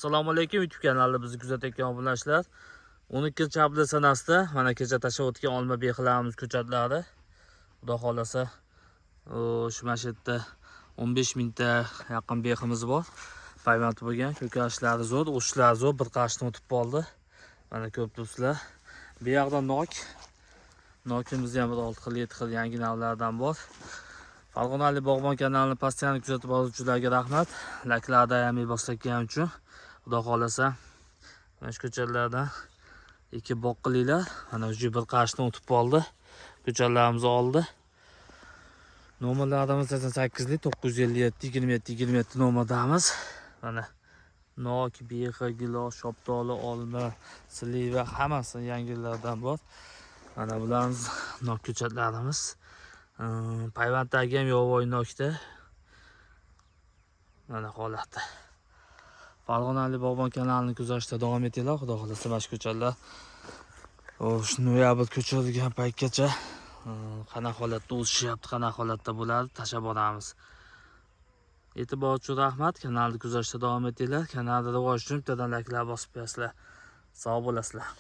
Assalomu alaykum YouTube kanalimizni kuzatayotgan obunachilar. 12-aprel sanasida mana kecha tashlab o'tgan olma behilarimiz ko'chatlari. Xudo xolasa shu yerda 15 mingta yaqin behimiz bor. Payvand bo'lgan, ko'karishlari zo'r, o'sishlari zo'r, bir qarshini o'tib qoldi. Mana ko'rib turibsizlar. Bu yoqda nokimiz ham 6 xil, 7 xil yangi navlardan bor. Farg'onalik bog'bon kanalini postoyanno kuzatib boruvchilarga rahmat. Like'larda ayamay boshlagan uchun. Xudo xolasa mana shu ko'chatlardan ikki boq qilinglar. Mana shu bir qarshini o'tib qoldi. Ko'chatlarimiz oldi. Nomerlarimiz 88lik 957 27 27 nomerdamiz. Mana nok, behi, gilos, shoptoli, olma, sliva hammasi yangilardan bor. Mana bularimiz nok ko'chatlarimiz. Payvanddagi ham yovvoyi nokda. Mana holatda. Farg'onalik bog'bon kanalini kuzatishda davom etinglar. Xudo xolasa mana shu ko'chatlar noyabr ko'chirilgan paytgacha qanaqa holatda o'sishyapti, qanaqa holatda bo'ladi, tashlab boramiz. E'tibor uchun rahmat. Kanalni kuzatishda davom etinglar. Kanalda rivoj uchun bittadan like'lar bosib qo'yasizlar. Sog' bo'lasizlar.